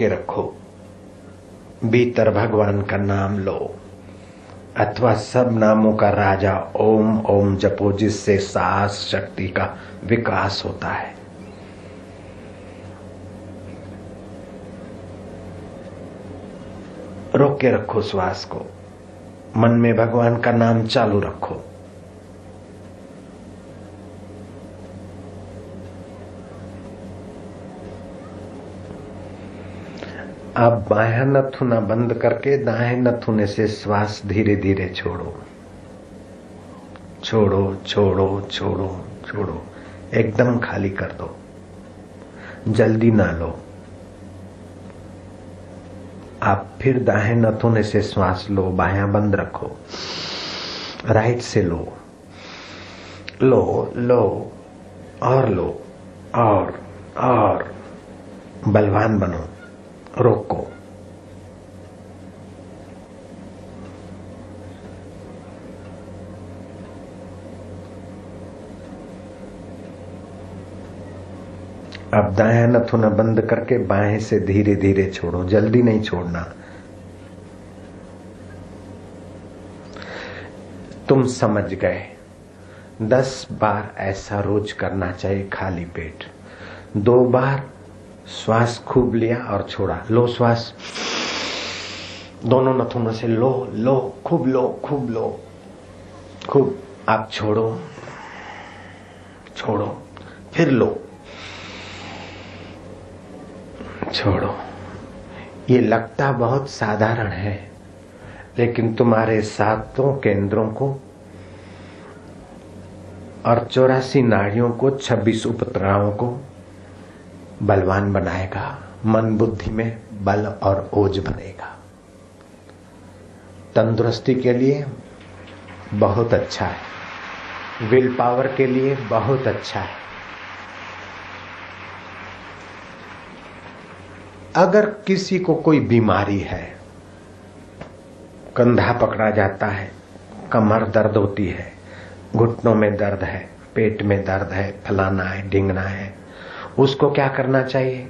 के रखो, भीतर भगवान का नाम लो अथवा सब नामों का राजा ओम ओम जपो, जिससे साहस शक्ति का विकास होता है। रोक के रखो श्वास को, मन में भगवान का नाम चालू रखो। अब बायां नथुना बंद करके दाएं नथुने से श्वास धीरे धीरे छोड़ो, छोड़ो छोड़ो छोड़ो छोड़ो, एकदम खाली कर दो, जल्दी ना लो। आप फिर दाएं नथुने से श्वास लो, बायां बंद रखो, राइट से लो, लो लो और लो और बलवान बनो, रोको। अब दायां नथुना बंद करके बाएं से धीरे धीरे छोड़ो, जल्दी नहीं छोड़ना। तुम समझ गए, 10 बार ऐसा रोज करना चाहिए खाली पेट। 2 बार श्वास खूब लिया और छोड़ा, लो श्वास, दोनों नथुनों से लो लो, खूब लो खूब लो खूब। आप छोड़ो छोड़ो, फिर लो, छोड़ो। ये लगता बहुत साधारण है, लेकिन तुम्हारे 7 केंद्रों को और 84 नाड़ियों को, 26 उपतराओं को बलवान बनाएगा। मन बुद्धि में बल और ओज भरेगा। तंदुरुस्ती के लिए बहुत अच्छा है, विल पावर के लिए बहुत अच्छा है। अगर किसी को कोई बीमारी है, कंधा पकड़ा जाता है, कमर दर्द होती है, घुटनों में दर्द है, पेट में दर्द है, फलाना है, ढींगना है, उसको क्या करना चाहिए?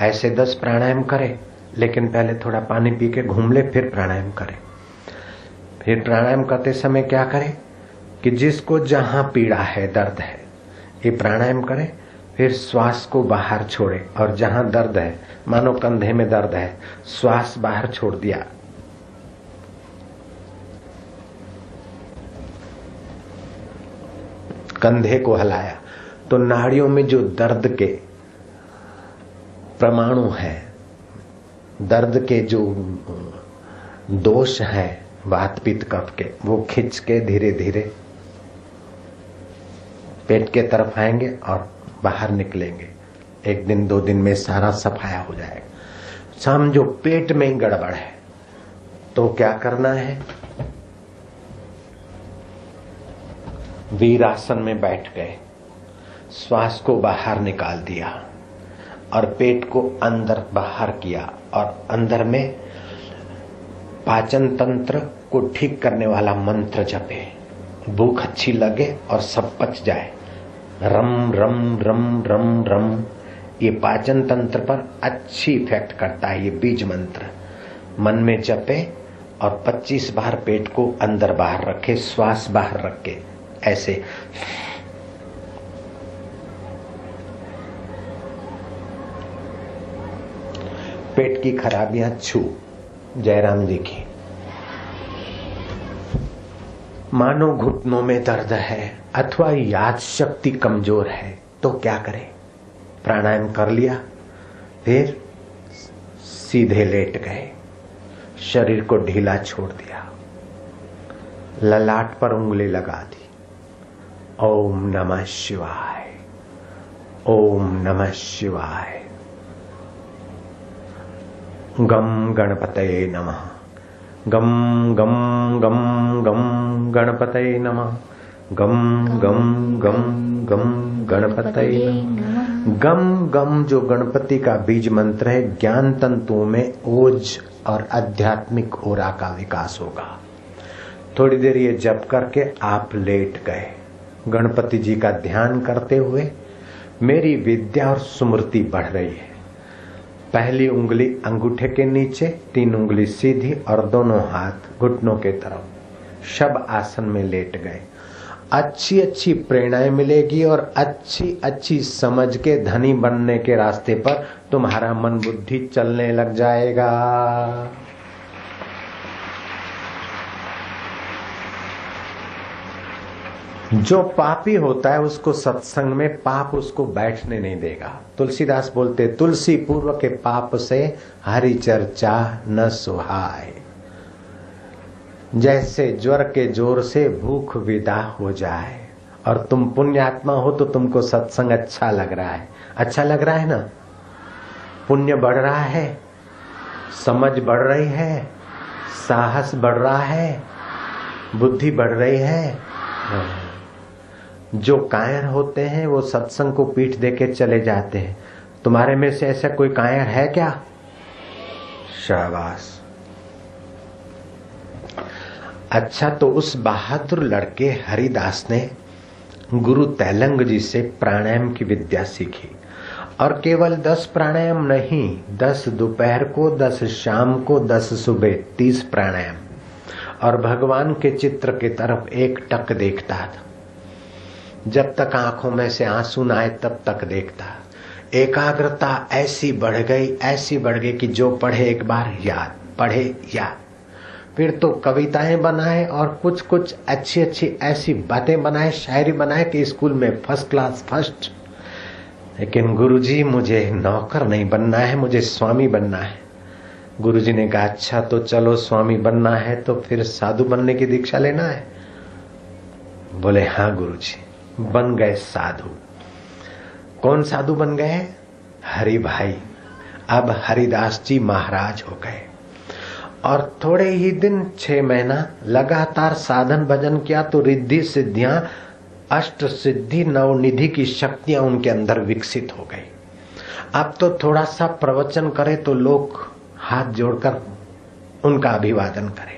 ऐसे 10 प्राणायाम करे, लेकिन पहले थोड़ा पानी पी के घूम ले, फिर प्राणायाम करे। फिर प्राणायाम करते समय क्या करे कि जिसको जहां पीड़ा है, दर्द है, ये प्राणायाम करे, फिर श्वास को बाहर छोड़े, और जहां दर्द है, मानो कंधे में दर्द है, श्वास बाहर छोड़ दिया, कंधे को हिलाया, तो नाड़ियों में जो दर्द के परमाणु है, दर्द के जो दोष है वात पित्त कफ के, वो खिंच के धीरे धीरे पेट के तरफ आएंगे और बाहर निकलेंगे। 1 दिन 2 दिन में सारा सफाया हो जाएगा। समझो पेट में ही गड़बड़ है, तो क्या करना है? वीरासन में बैठ गए, श्वास को बाहर निकाल दिया और पेट को अंदर बाहर किया, और अंदर में पाचन तंत्र को ठीक करने वाला मंत्र जपे, भूख अच्छी लगे और सब पच जाए। रम रम रम रम रम, ये पाचन तंत्र पर अच्छी इफेक्ट करता है। ये बीज मंत्र मन में जपे और 25 बार पेट को अंदर बाहर रखे, श्वास बाहर रखे, ऐसे। पेट की खराबियां छू, जयराम जी की। मानो घुटनों में दर्द है अथवा याद शक्ति कमजोर है, तो क्या करें? प्राणायाम कर लिया, फिर सीधे लेट गए, शरीर को ढीला छोड़ दिया, ललाट पर उंगली लगा दी, ओम नमः शिवाय, ओम नमः शिवाय, गम गणपतये नमः, गम गम गम गम गणपतये नमः, गम गम गम गम गणपतये नमः। गम गम जो गणपति का बीज मंत्र है, ज्ञान तंतुओं में ओज और आध्यात्मिक ओरा का विकास होगा। थोड़ी देर ये जप करके आप लेट गए, गणपति जी का ध्यान करते हुए मेरी विद्या और स्मृति बढ़ रही है। पहली उंगली अंगूठे के नीचे, 3 उंगली सीधी और दोनों हाथ घुटनों के तरफ शब आसन में लेट गए। अच्छी अच्छी प्रेरणाएं मिलेगी और अच्छी अच्छी समझ के धनी बनने के रास्ते पर तुम्हारा मन बुद्धि चलने लग जाएगा। जो पापी होता है उसको सत्संग में पाप उसको बैठने नहीं देगा। तुलसीदास बोलते, तुलसी पूर्व के पाप से हरि चर्चा न सुहाए। जैसे ज्वर के जोर से भूख विदा हो जाए। और तुम पुण्यात्मा हो तो तुमको सत्संग अच्छा लग रहा है। अच्छा लग रहा है ना? पुण्य बढ़ रहा है, समझ बढ़ रही है, साहस बढ़ रहा है, बुद्धि बढ़ रही है। जो कायर होते हैं वो सत्संग को पीठ देके चले जाते हैं। तुम्हारे में से ऐसा कोई कायर है क्या? शाबाश। अच्छा, तो उस बहादुर लड़के हरिदास ने गुरु तैलंग जी से प्राणायाम की विद्या सीखी। और केवल 10 प्राणायाम नहीं, 10 दोपहर को, 10 शाम को, 10 सुबह, 30 प्राणायाम। और भगवान के चित्र की तरफ एक टक देखता था। जब तक आंखों में से आंसू न आए तब तक देखता। एकाग्रता ऐसी बढ़ गई कि जो पढ़े एक बार याद, पढ़े याद। फिर तो कविताएं बनाए और कुछ कुछ अच्छी अच्छी ऐसी बातें बनाए, शायरी बनाए कि स्कूल में फर्स्ट क्लास फर्स्ट। लेकिन गुरुजी, मुझे नौकर नहीं बनना है, मुझे स्वामी बनना है। गुरुजी ने कहा, अच्छा तो चलो, स्वामी बनना है तो फिर साधु बनने की दीक्षा लेना है। बोले हाँ गुरुजी। बन गए साधु। कौन साधु बन गए? हरि भाई। अब हरिदास जी महाराज हो गए। और थोड़े ही दिन, 6 महीना लगातार साधन भजन किया तो रिद्धि सिद्धियां, अष्ट सिद्धि नवनिधि की शक्तियां उनके अंदर विकसित हो गई। अब तो थोड़ा सा प्रवचन करे तो लोग हाथ जोड़कर उनका अभिवादन करें।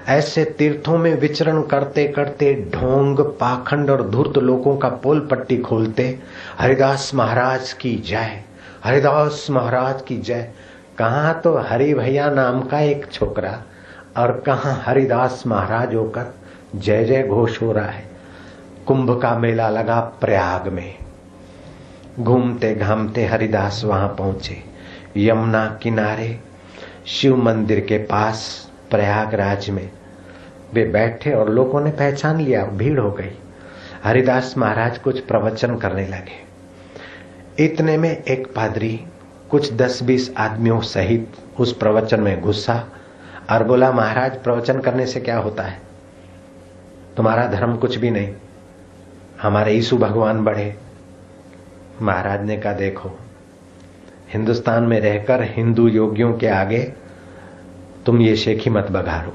ऐसे तीर्थों में विचरण करते करते ढोंग, पाखंड और धूर्त लोगों का पोल पट्टी खोलते, हरिदास महाराज की जय, हरिदास महाराज की जय। कहाँ तो हरि भैया नाम का एक छोकरा और कहाँ हरिदास महाराज होकर जय जय घोष हो रहा है। कुंभ का मेला लगा प्रयाग में। घूमते घामते हरिदास वहां पहुंचे। यमुना किनारे शिव मंदिर के पास प्रयागराज में वे बैठे और लोगों ने पहचान लिया, भीड़ हो गई। हरिदास महाराज कुछ प्रवचन करने लगे। इतने में एक पादरी कुछ 10-20 आदमियों सहित उस प्रवचन में घुसा और बोला, महाराज प्रवचन करने से क्या होता है? तुम्हारा धर्म कुछ भी नहीं, हमारे यीशु भगवान बड़े। महाराज ने कहा, देखो हिंदुस्तान में रहकर हिंदू योगियों के आगे तुम ये शेखी मत बघारो।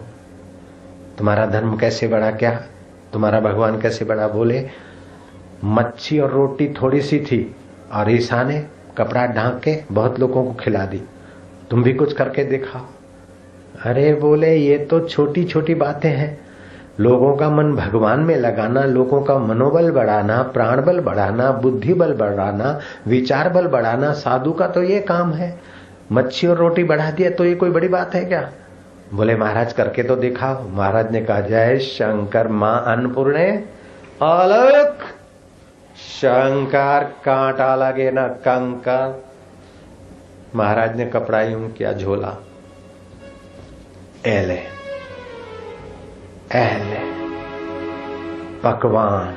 तुम्हारा धर्म कैसे बड़ा, क्या तुम्हारा भगवान कैसे बड़ा? बोले, मच्छी और रोटी थोड़ी सी थी और ईसा ने कपड़ा ढांक के बहुत लोगों को खिला दी। तुम भी कुछ करके दिखाओ। अरे बोले, ये तो छोटी छोटी बातें हैं। लोगों का मन भगवान में लगाना, लोगों का मनोबल बढ़ाना, प्राण बल बढ़ाना, बुद्धि बल बढ़ाना, विचार बल बढ़ाना, साधु का तो ये काम है। मच्छी और रोटी बढ़ा दिया तो ये कोई बड़ी बात है क्या? बोले, महाराज करके तो दिखाओ। महाराज ने कहा, जय शंकर मां अन्नपूर्णे अलग। शंकर कांटा लगे न कंकर। महाराज ने कपड़ा यूं किया, झोला, एले एले पकवान,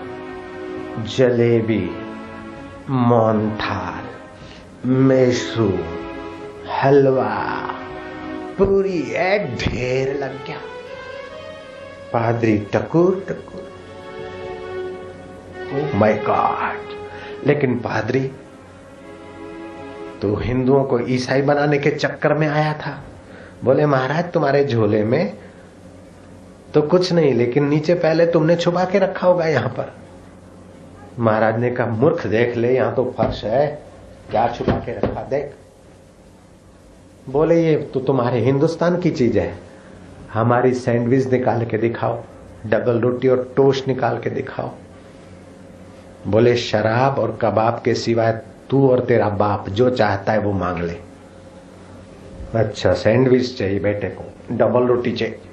जलेबी, मोहनथाल, मेसू, हलवा, पूरी ढेर लग गया। पादरी टकुर टकुर, ओह माय गॉड। लेकिन पादरी तो हिंदुओं को ईसाई बनाने के चक्कर में आया था। बोले, महाराज तुम्हारे झोले में तो कुछ नहीं, लेकिन नीचे पहले तुमने छुपा के रखा होगा यहां पर। महाराज ने कहा, मूर्ख देख ले, यहां तो फर्श है, क्या छुपा के रखा देख। बोले, ये तो तुम्हारे हिंदुस्तान की चीज है, हमारी सैंडविच निकाल के दिखाओ, डबल रोटी और टोस्ट निकाल के दिखाओ। बोले, शराब और कबाब के सिवाय तू और तेरा बाप जो चाहता है वो मांग ले। अच्छा, सैंडविच चाहिए बेटे को, डबल रोटी चाहिए।